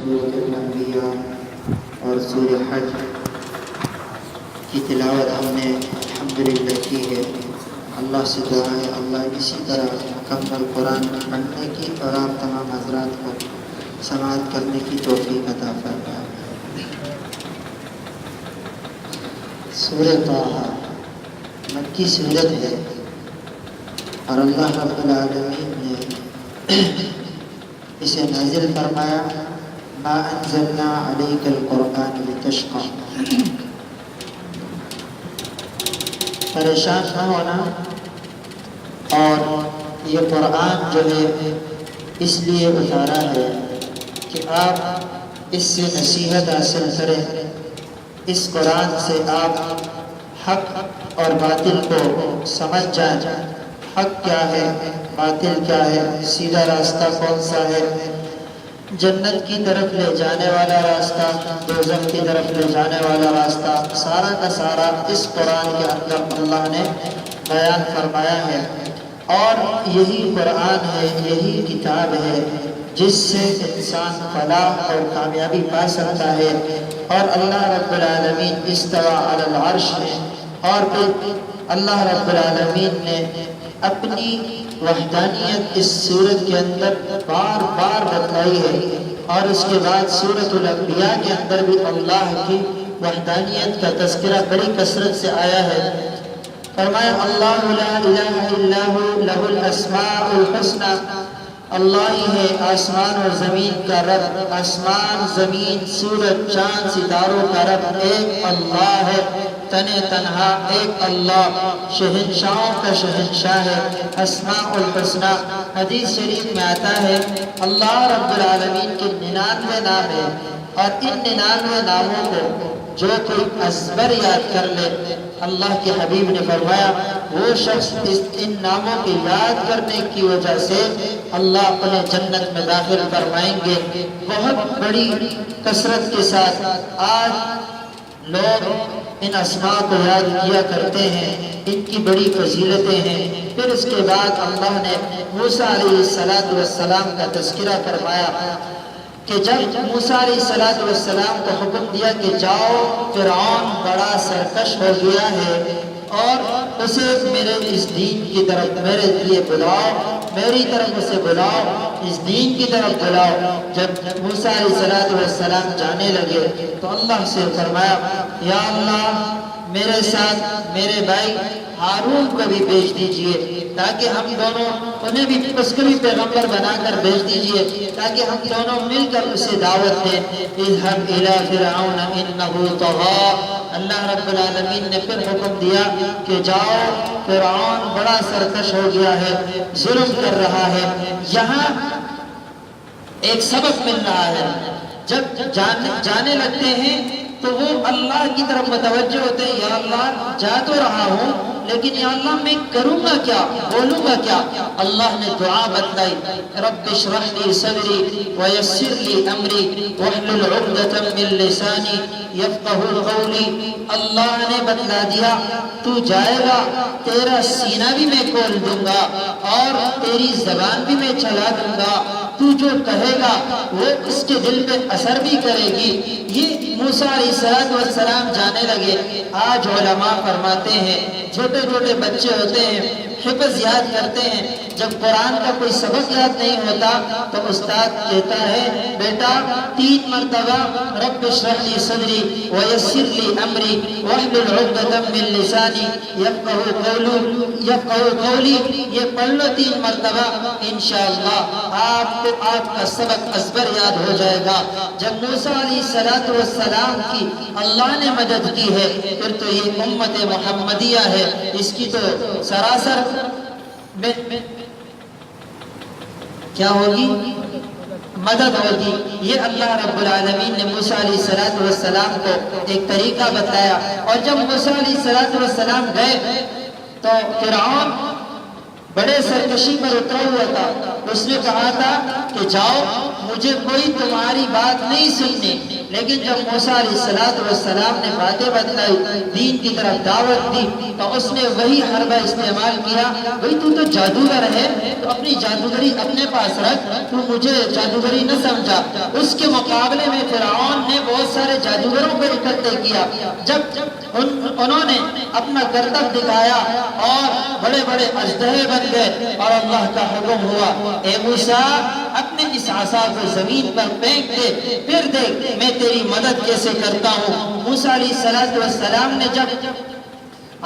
سورۃ الانبیاء اور سورہ حج کی تلاوت ہم نے الحمدللہ کی ہے۔ اللہ سے دعا ہے اللہ اسی طرح مکمل قرآن پڑھنے کی اور آپ تمام حضرات کو سماعت کرنے کی توفیق عطا فرمائے۔ سورہ طٰہٰ مکی سورت ہے اور اللہ رب العالمین نے اسے نازل فرمایا ما انزلنا علیک القرآن لتشقى، پریشان نہ ہونا، اور یہ قرآن جو ہے اس لیے اتارا ہے کہ آپ اس سے نصیحت حاصل کریں، اس قرآن سے آپ حق اور باطل کو سمجھ جائیں، حق کیا ہے باطل کیا ہے، سیدھا راستہ کون سا ہے، جنت کی طرف لے جانے والا راستہ، دوزخ کی طرف لے جانے والا راستہ، سارا کا سارا اس قرآن کے اندر اللہ نے بیان فرمایا ہے۔ اور یہی قرآن ہے، یہی کتاب ہے جس سے انسان فلاح اور کامیابی پا سکتا ہے۔ اور اللہ رب العالمین استویٰ علی العرش میں، اور پھر اللہ رب العالمین نے اپنی وحدانیت اس سورت کے اندر بار بار بتلائی ہے، اور اس کے بعد سورۃ الانبیاء کے اندر بھی اللہ کی وحدانیت کا تذکرہ بڑی کثرت سے آیا ہے۔ فرمایا اللہ لا الہ الا ہو لہ الاسماء الحسنی، اللہ ہی ہے آسمان اور زمین کا رب، آسمان زمین سورج چاند ستاروں کا رب ایک اللہ ہے، تنے تنہا ایک اللہ، شہنشاہوں کا شہنشاہ ہے، اسماء الحسنی۔ حدیث شریف میں آتا ہے اللہ رب العالمین کے 99 نام ہیں، اور ان 99 ناموں کو جو کوئی ازبر یاد کر لے، اللہ کے حبیب نے فرمایا وہ شخص ان ناموں کے یاد کرنے کی وجہ سے اللہ اپنے جنت میں داخل فرمائیں گے۔ بہت بڑی کثرت کے ساتھ آج لوگ ان اسماء کو یاد کیا کرتے ہیں، ان کی بڑی فضیلتیں ہیں۔ پھر اس کے بعد اللہ نے موسیٰ علیہ السلام کا تذکرہ فرمایا کہ جب موسیٰ علیہ السلام کو حکم دیا کہ جاؤ فرعون بڑا سرکش ہو گیا ہے اور اسے میرے اس دین کی طرف میرے لیے بلاؤ، میری طرف اسے بلاؤ، اس دین کی طرف بلاؤ۔ جب موسیٰ علیہ السلام جانے لگے تو اللہ سے فرمایا یا اللہ میرے ساتھ میرے بھائی ہارون کو بھی بھیج دیجئے تاکہ ہم دونوں، انہیں بھی اس کو بھی پیغمبر بنا کر بھیج دیجئے تاکہ ہم دونوں مل کر اسے دعوت دیں۔ اذهب الى فرعون انه طغى، اللہ رب العالمین نے پھر حکم دیا کہ جاؤ فرعون بڑا سرکش ہو گیا ہے، ظلم کر رہا ہے۔ یہاں ایک سبق مل رہا ہے، جب جانے لگتے ہیں تو وہ اللہ کی طرف متوجہ ہوتے ہیں، یا اللہ جا تو رہا ہوں لیکن یا اللہ میں کروں گا کیا، بولوں گا کیا؟ اللہ نے دعا بتلائی رب اشرح لی صدری ویسر لی امری واحلل عقدۃ من لسانی یفقہوا قولی۔ اللہ نے بتلا دیا تو جائے گا، تیرا سینہ بھی میں کھول دوں گا اور تیری زبان بھی میں چلا دوں گا، تو جو کہے گا وہ اس کے دل پہ اثر بھی کرے گی۔ یہ موسیٰ علیہ السلام جانے لگے۔ آج علماء فرماتے ہیں چھوٹے چھوٹے بچے ہوتے ہیں حفظ یاد کرتے ہیں، جب قرآن کا کوئی سبق یاد نہیں ہوتا تو استاد کہتا ہے بیٹا 3 مرتبہ رب اشرح لی صدری ویسر لی امری واحلل عقدۃ من لسانی یفقہوا قولی، یہ پڑھ لو 3 مرتبہ، انشاءاللہ آپ کو آپ کا سبق ازبر یاد ہو جائے گا۔ جب موسیٰ علیہ السلام کی اللہ نے مدد کی ہے پھر تو یہ امت محمدیہ ہے، اس کی تو سراسر کیا ہوگی؟ مدد ہوگی۔ یہ اللہ رب العالمین نے موسیٰ علیہ السلام کو ایک طریقہ بتایا، اور جب موسیٰ علیہ السلام گئے تو فرعون بڑے سرکشی پر اترا ہوا تھا، اس نے کہا تھا کہ جاؤ مجھے کوئی تمہاری بات نہیں سننی، لیکن جب موسیٰ علیہ السلام نے باتیں بتلائی، دین کی طرف دعوت دی، تو اس نے وہی حربہ استعمال کیا، بھئی تو جادوگر ہے تو اپنی جادوگری اپنے پاس رکھ، تو مجھے جادوگری نہ سمجھا۔ اس کے مقابلے میں فرعون نے بہت سارے جادوگروں کو اکٹھے کیا۔ جب انہوں نے اپنا کرتب دکھایا اور بڑے بڑے اژدہے بن گئے اور اللہ کا حکم ہوا، اے موسیٰ اپنے اس عصا کو زمین پر پھینک دے، پھر دیکھ میں تیری مدد کیسے کرتا ہوں۔ موسیٰ علیہ السلام نے جب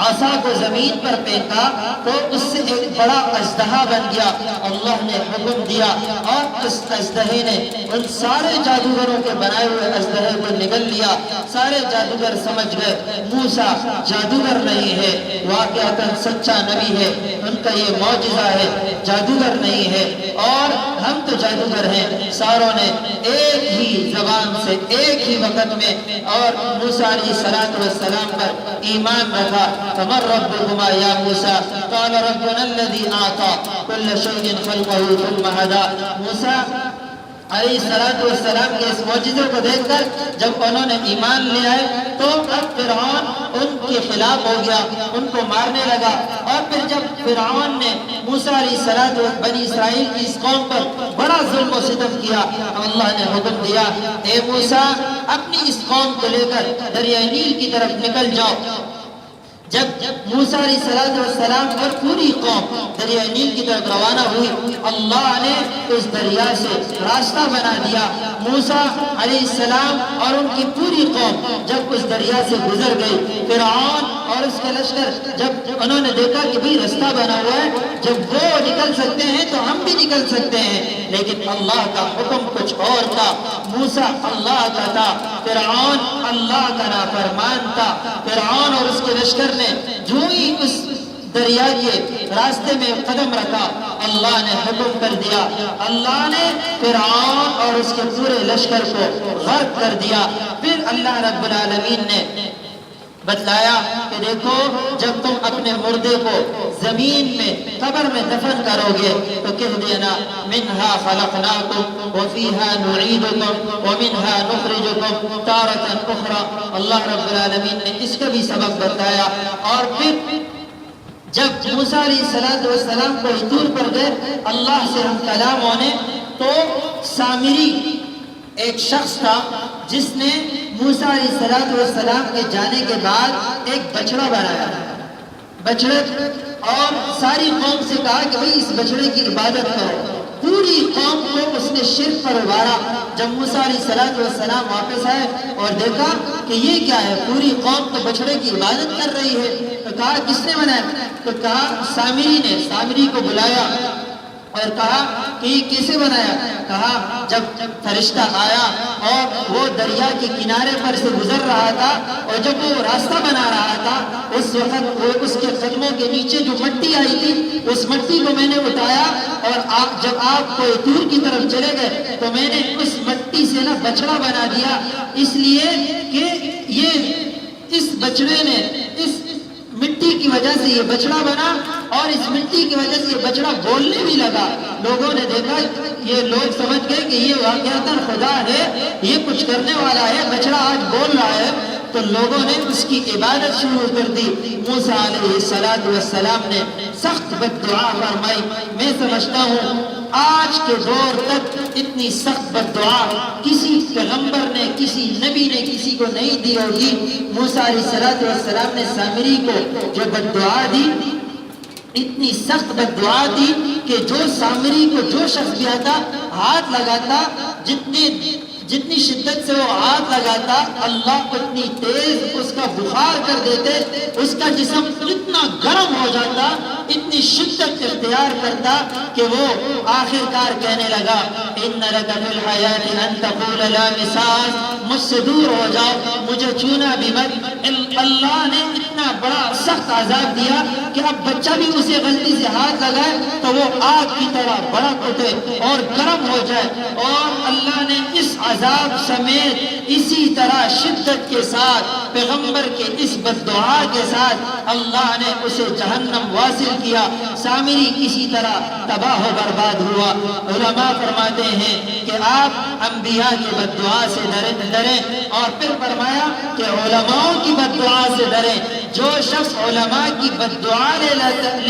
عصا کو زمین پر پھینکا تو اس سے ایک بڑا اژدہا بن گیا۔ اللہ نے حکم دیا اور اس اژدہے نے ان سارے جادوگروں کے بنائے ہوئے اژدہے کو نگل لیا۔ سارے جادوگر سمجھ گئے موسیٰ جادوگر نہیں ہے، واقعتاً سچا نبی ہے، ان کا یہ معجزہ ہے، جادوگر نہیں ہے، اور ہم تو جادوگر ہیں۔ ساروں نے ایک ہی زبان سے ایک ہی وقت میں اور موسیٰ علیہ السلام پر ایمان رکھا۔ فمن ربكما يا موسى قال ربنا الذي اعطى كل شيء خلقه ثم هدى۔ موسیٰ علیہ السلام کے اس معجزے کو دیکھ کر جب انہوں نے ایمان لے آئے تو اب فرعون ان کے خلاف ہو گیا، ان کو مارنے لگا۔ اور پھر جب فرعون نے موسیٰ علیہ السلام بنی اسرائیل کی اس قوم پر بڑا ظلم و ستم کیا، اللہ نے حکم دیا، اے موسیٰ اپنی اس قوم کو لے کر دریائے نیل کی طرف نکل جاؤ۔ جب موسیٰ علیہ السلام اور پوری قوم دریائے نیل کی طرف روانہ ہوئی، اللہ نے اس دریا سے راستہ بنا دیا۔ موسیٰ علیہ السلام اور ان کی پوری قوم جب اس دریا سے گزر گئی، فرعون اور اس کے لشکر جب انہوں نے دیکھا کہ بھی راستہ بنا ہوا ہے، جب وہ نکل سکتے ہیں تو ہم بھی نکل سکتے ہیں، لیکن اللہ کا حکم کچھ اور تھا۔ موسیٰ اللہ کا تھا، فرعون اللہ کا نافرمان تھا۔ فرعون اور اس کے لشکر نے جو ہی اس دریا کے راستے میں قدم رکھا، اللہ نے حکم کر دیا، اللہ نے فرعون اور اس کے پورے لشکر کو غرق کر دیا۔ پھر اللہ رب العالمین نے بتلایا کہ دیکھو جب تم اپنے مردے کو زمین میں قبر میں دفن کرو گے تو کہہ دینا منہا خلقناکم وفیہا نعیدکم ومنہا نخرجکم تارۃ اخری۔ اللہ رب العالمین نے اس کا بھی سبب بتایا۔ اور پھر جب موسیٰ علیہ السلام کو طور پر گئے اللہ سے ہم کلام ہونے، تو سامری ایک شخص تھا جس نے موسیٰ علیہ السلام کے جانے کے بعد ایک بچڑا بنایا، بچڑے، اور ساری قوم سے کہا کہ بھئی اس بچڑے کی عبادت کرو۔ پوری قوم کو اس نے شرک پر ابھارا۔ جب موسیٰ علیہ السلام واپس آئے اور دیکھا کہ یہ کیا ہے، پوری قوم تو بچڑے کی عبادت کر رہی ہے، تو کہا کس نے بنایا؟ تو کہا سامری نے۔ سامری کو بلایا اور کہا کہ یہ کیسے بنایا؟ کہا جب فرشتہ آیا اور وہ دریا کے کنارے پر سے گزر رہا تھا اور جب وہ راستہ بنا رہا تھا، اس وقت وہ اس کے قدموں کے نیچے جو مٹی آئی تھی اس مٹی کو میں نے اٹھایا، اور جب آپ کو طور کی طرف چلے گئے تو میں نے اس مٹی سے نا بچڑا بنا دیا، اس لیے کہ یہ اس بچڑے نے اس مٹی کی وجہ سے یہ بچڑا بنا، اور اس مٹی کی وجہ سے یہ بچڑا بولنے بھی لگا۔ لوگوں نے دیکھا، یہ لوگ سمجھ گئے کہ یہ واقعتاً خدا ہے، یہ کچھ کرنے والا ہے، بچڑا آج بول رہا ہے، تو لوگوں نے اس کی عبادت شروع کر دی۔ موسیٰ علیہ السلام نے سخت بددعا فرمائی۔ میں سمجھتا ہوں آج کے دور تک اتنی سخت بددعا کسی پیغمبر نے، کسی نبی نے کسی کو نہیں دی ہوگی۔ موسیٰ علیہ السلام نے سامری کو جو بددعا دی، اتنی سخت بددعا دی کہ جو سامری کو جو شخص بھی آتا ہاتھ لگاتا، جتنی شدت سے وہ ہاتھ لگاتا، اللہ اتنی تیز اس کا بخار کر دیتے، اس کا جسم اتنا گرم ہو جاتا، اتنی شدت اختیار کرتا کہ وہ آخر کار کہنے لگا ان لک فی الحیات ان تقول لا مساس، مجھ سے دور ہو جاؤ، مجھے چھونا بھی مت۔ اللہ نے اتنا بڑا سخت عذاب دیا کہ اب بچہ بھی اسے غلطی سے ہاتھ لگائے تو وہ آگ کی طرح بڑک اٹھے اور گرم ہو جائے، اور اللہ نے اس عذاب سمیت اسی طرح شدت کے ساتھ پیغمبر کے اس بد دعا کے ساتھ اللہ نے اسے جہنم واصل کیا۔ سامری اسی طرح تباہ و برباد ہوا۔ علماء فرماتے ہیں کہ آپ انبیاء کی بد دعا سے ڈریں، اور پھر فرمایا کہ علماء کی بد دعا سے ڈریں۔ جو شخص علماء کی بد دعا لے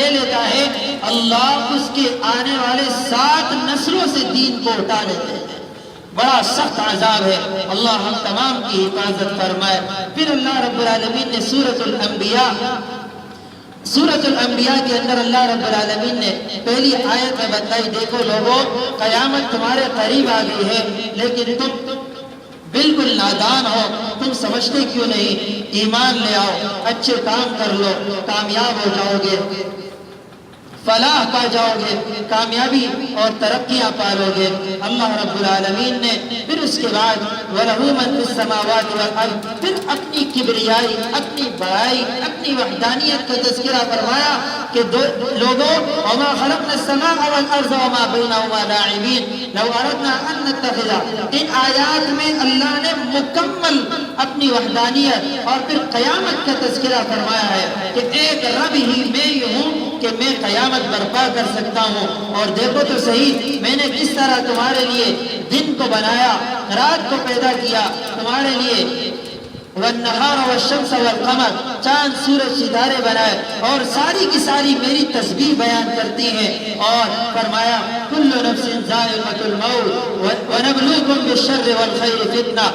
لیتا ہے، اللہ اس کے آنے والے 7 نسلوں سے دین کو اٹھا لیتے ہیں۔ بڑا سخت عذاب ہے، اللہ ہم تمام کی حفاظت فرمائے۔ پھر اللہ رب العالمین نے سورۃ الانبیاء کے اندر اللہ رب العالمین نے پہلی آیت میں بتائی، دیکھو لوگوں، قیامت تمہارے قریب آ گئی ہے، لیکن تم بالکل نادان ہو، تم سمجھتے کیوں نہیں؟ ایمان لے آؤ، اچھے کام کر لو، کامیاب ہو جاؤ گے، فلاح پا جاؤ گے، کامیابی اور ترقیاں پالو گے۔ اللہ رب العالمین نے پھر اس کے بعد وَلَهُ مَن فِي السَّمَاوَاتِ وَالْأَرْضِ، پھر اپنی کبریائی، اپنی بڑائی، اپنی وحدانیت کا تذکرہ فرمایا کہ لوگوں، وَمَا خَلَقْنَا السَّمَاءَ وَالْأَرْضَ وَمَا بَيْنَهُمَا لَاعِبِينَ لَوْ أَرَدْنَا أَن نَّتَّخِذَ۔ ان آیات میں اللہ نے مکمل اپنی وحدانیت اور پھر قیامت کا تذکرہ فرمایا ہے کہ ایک رب ہی میں ہوں کہ میں قیامت برپا کر سکتا ہوں۔ اور دیکھو تو صحیح، میں نے کس طرح تمہارے لیے دن کو بنایا، رات کو پیدا کیا، تمہارے لیے والنہار والشمس والقمر، چاند سورج ستارے بنائے، اور ساری کی ساری میری تسبیح بیان کرتی ہیں۔ اور فرمایا کل نفس ذائقۃ الموت ونبلوکم بالشر والخیر فتنہ،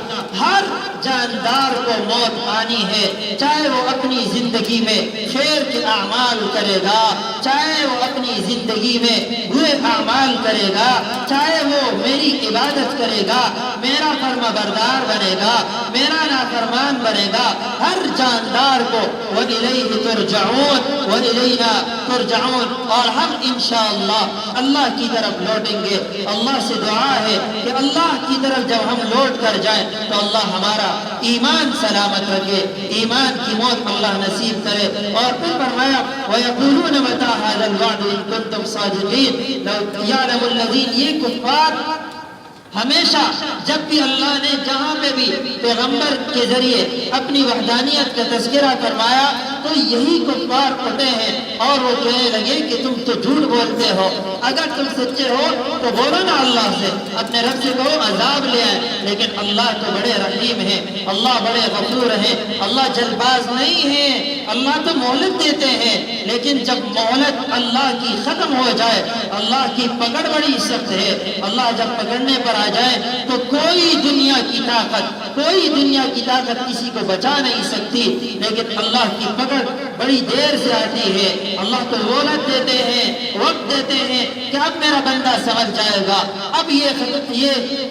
ہر جاندار کو موت آنی ہے، چاہے وہ اپنی زندگی میں خیر کے اعمال کرے گا، چاہے وہ اپنی زندگی میں برے اعمال کرے گا، چاہے وہ میری عبادت کرے گا، میرا فرما بردار بنے گا، میرا نافرمان بنے گا، ہر جاندار کو وَإِلَيْهِ تُرْجَعُونَ وَإِلَيْنَا تُرْجَعُونَ، اور ہم انشاءاللہ اللہ کی طرف لوٹیں گے۔ اللہ سے دعا ہے کہ اللہ کی طرف جب ہم لوٹ کر جائیں تو اللہ ہمارا ایمان سلامت رکھے، ایمان کی موت اللہ نصیب کرے۔ اور پھر فرمایا وَيَقُولُونَ مَتَىٰ هَٰذَا الْوَعْدُ إِن كُنتُمْ صَادِقِينَ، لَوْ يَعْلَمُ الَّذِينَ، یہ کفار ہمیشہ جب بھی اللہ نے جہاں پہ بھی پیغمبر کے ذریعے اپنی وحدانیت کا تذکرہ فرمایا تو یہی کفار اٹھے ہیں اور وہ کہنے لگے کہ تم تو جھوٹ بولتے ہو، اگر تم سچے ہو تو بولو نا اللہ سے، اپنے رب سے کہو عذاب لے آئے۔ لیکن اللہ تو بڑے رحیم ہیں، اللہ بڑے غفور ہیں، اللہ جلد باز نہیں ہیں، اللہ تو مہلت دیتے ہیں، لیکن جب مہلت اللہ کی ختم ہو جائے، اللہ کی پکڑ بڑی سخت ہے۔ اللہ جب پکڑنے پر آ جائے تو کوئی دنیا کی طاقت کسی کو بچا نہیں سکتی، لیکن اللہ کی پکڑ بڑی دیر سے آتی ہے۔ اللہ کو مہلت دیتے ہیں، وقت دیتے ہیں کہ اب میرا بندہ سمجھ جائے گا، اب یہ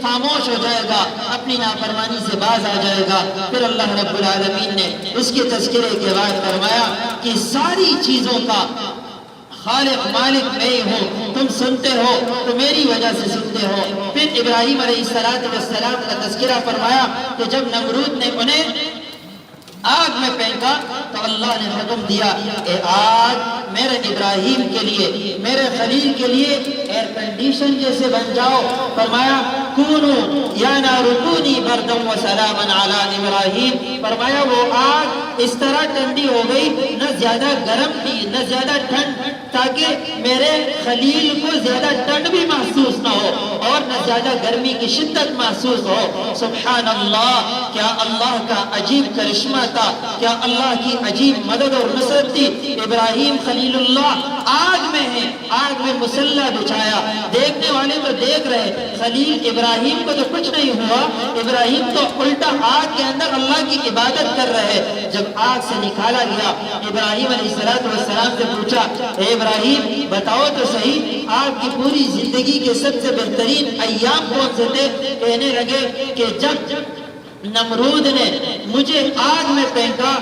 خاموش ہو جائے گا، اپنی نافرمانی سے باز آ جائے گا۔ پھر اللہ رب العالمین نے اس کے تذکرے کے بعد فرمایا کہ ساری چیزوں کا خالق مالک میں ہی ہوں، تم سنتے ہو تو میری وجہ سے سنتے ہو۔ پھر ابراہیم علیہ السلام کا تذکرہ فرمایا کہ جب نمرود نے انہیں آگ میں پھینکا تو اللہ نے حکم دیا کہ آگ میرے ابراہیم کے لیے، میرے خلیل کے لیے ایئر کنڈیشن جیسے بن جاؤ۔ فرمایا کونو یا نار کونی بردا وسلاما علی ابراہیم، فرمایا وہ آگ اس طرح ٹھنڈی ہو گئی، نہ زیادہ گرم تھی نہ زیادہ ٹھنڈ، تاکہ میرے خلیل کو زیادہ ٹھنڈ بھی محسوس نہ ہو اور نہ زیادہ گرمی کی شدت محسوس ہو۔ سبحان اللہ، کیا اللہ کا عجیب کرشمہ تھا، کیا اللہ کی عجیب مدد اور نصرت تھی۔ ابراہیم خلیل اللہ آگ میں ہے، آگ میں مسلح بچھایا، دیکھنے والے تو دیکھ رہے، خلیل ابراہیم کو تو کچھ نہیں ہوا، ابراہیم تو الٹا آگ کے اندر اللہ کی عبادت کر رہے۔ جب آگ سے نکالا گیا، ابراہیم علیہ السلام سے پوچھا، اے ابراہیم بتاؤ تو صحیح، آپ کی پوری زندگی کے سب سے بہترین ایام کون سے تھے؟ کہنے لگے کہ جب نمرود نے مجھے آگ میں پھینکا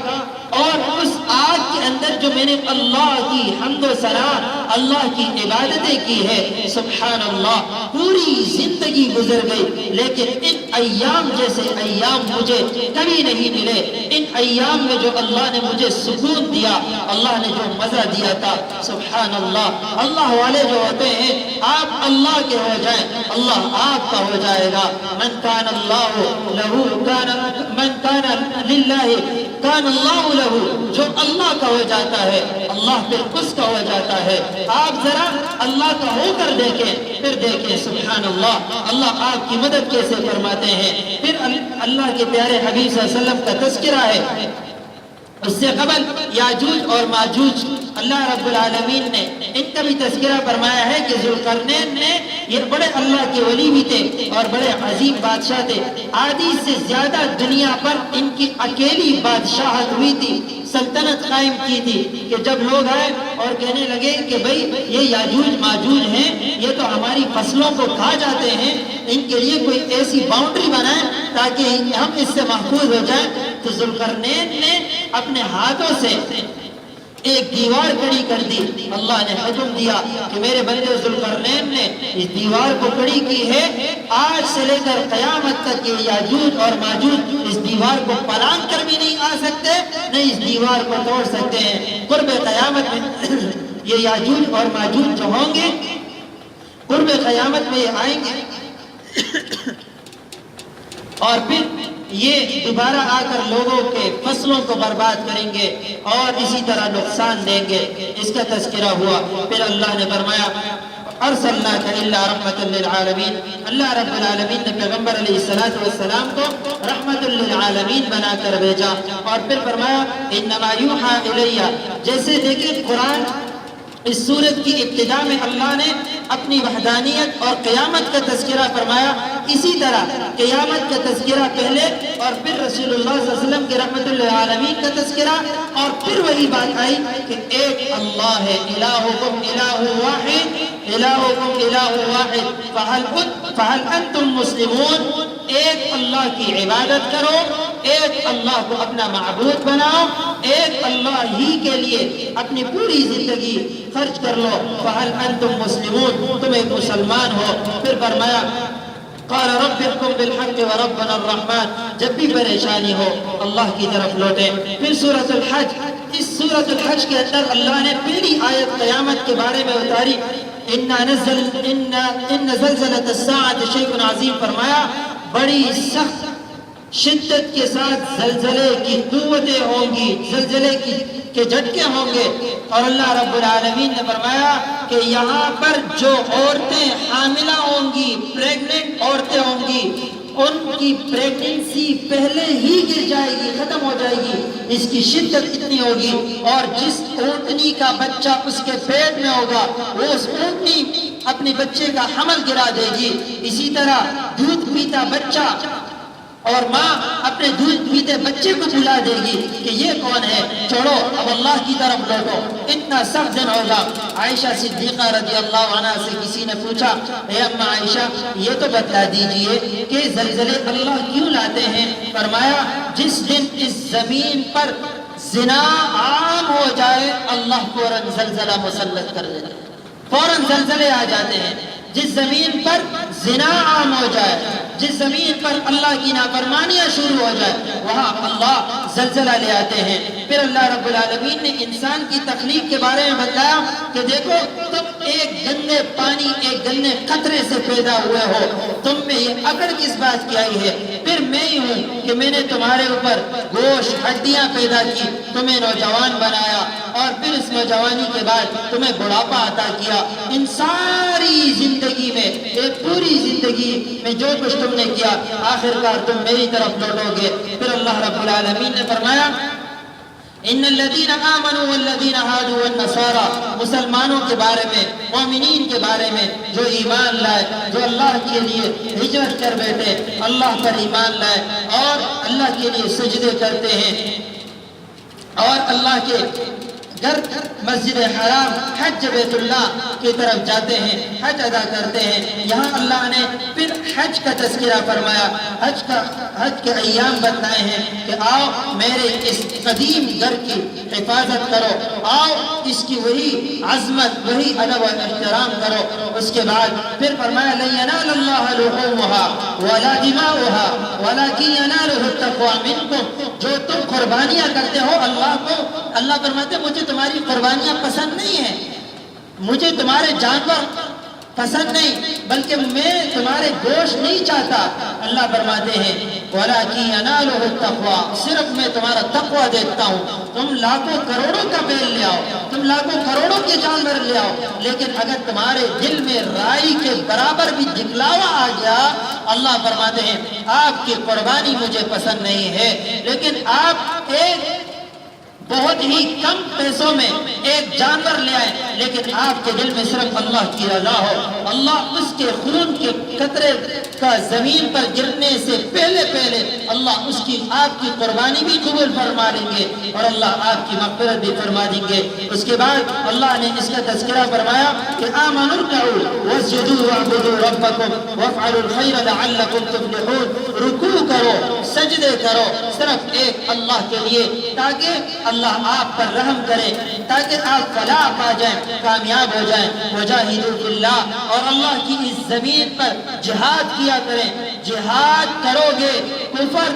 اور اس آگ کے اندر جو میں نے اللہ کی حمد و ثنا، اللہ کی عبادتیں کی ہے۔ سبحان اللہ، پوری زندگی گزر گئی لیکن ان ایام جیسے ایام مجھے کبھی نہیں ملے۔ ان ایام میں جو اللہ نے مجھے سکون دیا، اللہ نے جو مزہ دیا تھا، سبحان اللہ۔ اللہ والے جو ہوتے ہیں، آپ اللہ کے ہو جائیں، اللہ آپ کا ہو جائے گا۔ من کان اللہ لہو من کان للہ کان اللہ لہو، جو اللہ کا ہو جاتا ہے اللہ پھر اس کا ہو جاتا ہے۔ آپ ذرا اللہ کا ہو کر دیکھیں، پھر دیکھیں سبحان اللہ اللہ آپ کی مدد کیسے فرماتے ہیں۔ پھر اللہ کے پیارے حبیب صلی اللہ علیہ وسلم کا تذکرہ ہے۔ اس سے قبل یاجوج اور ماجوج اللہ رب العالمین نے ان کا بھی تذکرہ فرمایا ہے کہ ذوالقرنین نے، یہ بڑے اللہ کے ولی بھی تھے اور بڑے عظیم بادشاہ تھے۔ آدھی سے زیادہ دنیا پر ان کی اکیلی بادشاہت ہوئی تھی، سلطنت قائم کی تھی، کہ جب لوگ آئے اور کہنے لگے کہ بھئی یہ یاجوج ماجوج ہیں، یہ تو ہماری فصلوں کو کھا جاتے ہیں، ان کے لیے کوئی ایسی باؤنڈری بنائیں تاکہ ہم اس سے محفوظ ہو جائیں، تو ذوالقرنین نے اپنے ہاتھوں سے ایک دیوار کھڑی کر دی۔ اللہ نے حکم دیا کہ میرے بندے ذوالقرنین نے اس دیوار کو کھڑی کی ہے، آج سے لے کر قیامت تک یہ یاجوج اور ماجوج اس دیوار کو پلانگ کر بھی نہیں آ سکتے، نہ اس دیوار کو توڑ سکتے ہیں۔ قرب قیامت میں یہ یاجوج اور ماجوج جو ہوں گے، قرب قیامت میں یہ آئیں گے اور پھر یہ دوبارہ آ کر لوگوں کے فصلوں کو برباد کریں گے اور اسی طرح نقصان دیں گے۔ اس کا تذکرہ ہوا۔ پھر اللہ نے فرمایا ارسلناک الا رحمۃ للعالمین، اللہ رب العالمین نے پیغمبر علیہ السلام کو رحمت للعالمین بنا کر بھیجا۔ اور پھر فرمایا انما یوحی الیہ، جیسے دیکھیں قرآن اس سورت کی ابتدا میں اللہ نے اپنی وحدانیت اور قیامت کا تذکرہ فرمایا، اسی طرح قیامت کا تذکرہ پہلے اور پھر رسول اللہ صلی اللہ علیہ وسلم کے رحمت للعالمین کا تذکرہ، اور پھر وہی بات آئی کہ ایک اللہ ہے، الہکم الہ واحد، الہکم الہ واحد فہل انتم مسلمون، ایک اللہ کی عبادت کرو، ایک اللہ کو اپنا معبود بناؤ، ایک اللہ ہی کے لیے اپنی پوری زندگی خرچ کر لو، فہل انتم مسلمون، تم ایک مسلمان ہو۔ پھر فرمایا قال رب احکم بالحق وربنا الرحمن، جب بھی پریشانی ہو اللہ کی طرف لوٹیں۔ پھر سورۃ الحج، اس سورۃ الحج کے اندر اللہ نے پہلی آیت قیامت کے بارے میں اتاری، ان زلزلۃ الساعۃ شیء عظیم، فرمایا بڑی سخت شدت کے ساتھ زلزلے کی قوتیں ہوں گی، زلزلے کے جھٹکے ہوں گے۔ اور اللہ رب العالمین نے فرمایا کہ یہاں پر جو عورتیں حاملہ ہوں گی، پریگننٹ عورتیں ہوں گی، ان کی پریگننسی پہلے ہی گر جائے گی، ختم ہو جائے گی، اس کی شدت اتنی ہوگی۔ اور جس اونٹنی کا بچہ اس کے پیٹ میں ہوگا، وہ اس اونٹنی اپنے بچے کا حمل گرا دے گی۔ اسی طرح دودھ پیتا بچہ اور ماں اپنے دودھ پیتے بچے کو بلا دے گی کہ یہ کون ہے، چھوڑو اب اللہ کی طرف لوٹو، اتنا سخت دن ہوگا۔ عائشہ صدیقہ رضی اللہ عنہ سے کسی نے پوچھا، اے اماں عائشہ یہ تو بتا دیجئے کہ زلزلے اللہ کیوں لاتے ہیں؟ فرمایا جس دن اس زمین پر زنا عام ہو جائے اللہ فوراً زلزلہ مسلط کر دیتا ہے، فوراً زلزلے آ جاتے ہیں۔ جس زمین پر زنا عام ہو جائے، جس زمین پر اللہ کی نافرمانیاں شروع ہو جائے، وہاں اللہ زلزلہ لے آتے ہیں۔ پھر اللہ رب العالمین نے انسان کی تخلیق کے بارے میں بتایا کہ دیکھو تم ایک گندے پانی، ایک گندے قطرے سے پیدا ہوئے ہو، تم میں یہ عقل کس بات کی آئی ہے؟ پھر میں ہی ہوں کہ میں نے تمہارے اوپر گوشت ہڈیاں پیدا کی، تمہیں نوجوان بنایا، اور پھر اس نوجوانی کے بعد تمہیں بڑھاپا عطا کیا۔ ان ساری زندگی میں، ایک پوری زندگی میں جو کچھ تم نے کیا، آخرکار تم میری طرف لوٹو گے۔ پھر اللہ رب العالمین نے فرمایا ان الذین آمنوا والذین ہادوا والنصارى، مسلمانوں کے بارے میں، مومنین کے بارے میں جو ایمان لائے، جو اللہ کے لیے ہجرت کر بیٹھے، اللہ پر ایمان لائے اور اللہ کے لیے سجدے کرتے ہیں اور اللہ کے گھر مسجد حرام حج بیت اللہ کی طرف جاتے ہیں، حج ادا کرتے ہیں، یہاں اللہ نے پھر حج کا تذکرہ فرمایا، حج کے ایام بتائے ہیں کہ آؤ میرے اس قدیم گھر کی حفاظت کرو، آؤ اس کی وہی عظمت، وہی ادب و احترام کرو۔ اس کے بعد پھر فرمایا لن ینال اللہ لحومها ولا دماؤها ولکن ینالہ التقوی منکم، جو تم قربانیاں کرتے ہو اللہ فرماتے ہیں مجھے تمہاری قربانیاں پسند نہیں ہیں، مجھے تمہارے جانور پسند نہیں، بلکہ میں تمہارے گوشت نہیں چاہتا۔ اللہ فرماتے ہیں وَلَكِنْ يَنَالُهُ التَّقْوَى، صرف میں تمہارا تقوی دیکھتا ہوں۔ تم لاکھوں کروڑوں کا بیل لے آؤ، تم لاکھوں کروڑوں کے جانور لے آؤ، لیکن اگر تمہارے دل میں رائی کے برابر بھی دکھلاوا آ گیا، اللہ فرماتے ہیں آپ کی قربانی مجھے پسند نہیں ہے۔ لیکن آپ ایک بہت ہی کم پیسوں میں ایک جانور لے آئے، لیکن آپ کے دل میں صرف اللہ کی رضا ہو، اللہ اس کے خون کے قطرے کا زمین پر گرنے سے پہلے اللہ اس کی آپ کی قربانی بھی قبول فرما لیں گے اور اللہ آپ کی مغفرت بھی فرما دیں گے۔ اس کے بعد اللہ نے اس کا تذکرہ فرمایا کہ آمنوا ارکعوا واسجدوا واعبدوا ربکم وافعلوا الخیر لعلکم تفلحون، رکوع کرو، سجدے کرو صرف ایک اللہ کے لیے، تاکہ اللہ آپ پر رحم کرے، تاکہ آپ فلاح پا جائیں، کامیاب ہو جائیں۔ وجاہدوا فی اللہ، اور اللہ کی اس زمین پر جہاد کیا کریں۔ جہاد کرو گے کفر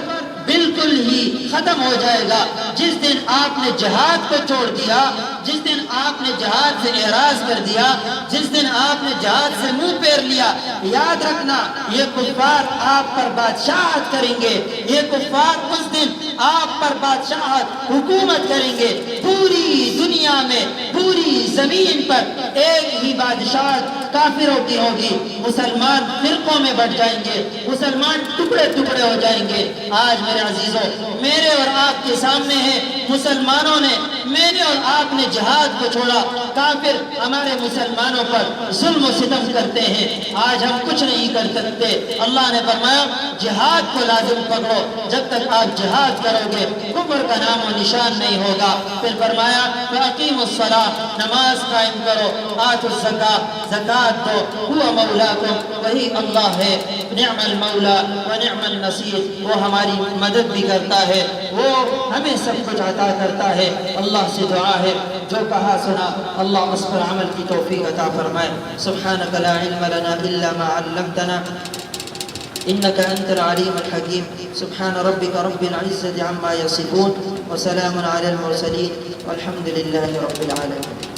بالکل ہی ختم ہو جائے گا۔ جس دن آپ نے جہاد کو چھوڑ دیا، جس دن آپ نے جہاد سے اعراض کر دیا، جس دن آپ نے جہاد سے منہ پھیر لیا، یاد رکھنا یہ کفار آپ پر بادشاہت کریں گے، یہ کفار اس دن آپ پر بادشاہت حکومت کریں گے۔ پوری دنیا میں پوری زمین پر ایک ہی بادشاہت کافروں کی ہوگی، مسلمان فرقوں میں بٹ جائیں گے، مسلمان ٹکڑے ٹکڑے ہو جائیں گے۔ آج میرے عزیزوں میرے اور آپ کے سامنے ہے مسلمانوں نے، میرے اور آپ نے جہاد کو چھوڑا، کافر ہمارے مسلمانوں پر ظلم و ستم کرتے ہیں، آج ہم کچھ نہیں کر سکتے۔ اللہ نے فرمایا جہاد کو لازم پکڑو، جب تک آپ جہاد کرو گے کفر کا نام و نشان نہیں ہوگا۔ پھر فرمایا فَأَقِيمُوا الصَّلَاةَ، نماز قائم کرو، آتوا الزَّکَاةَ، زکات دو، هو مولاکم، وہی اللہ ہے، نعم المولا و نعم النصیر، وہ ہماری مدد بھی کرتا ہے، وہ ہمیں سب کچھ عطا کرتا ہے۔ اللہ سے دعا ہے جو کہا سنا اللہ اس پر عمل کی توفیق عطا فرمائے۔ سبحانک لا علم لنا الا ما علمتنا انك انت العليم الحكيم، سبحان ربك رب العزة عما يصفون وسلام على المرسلين والحمد لله رب العالمين۔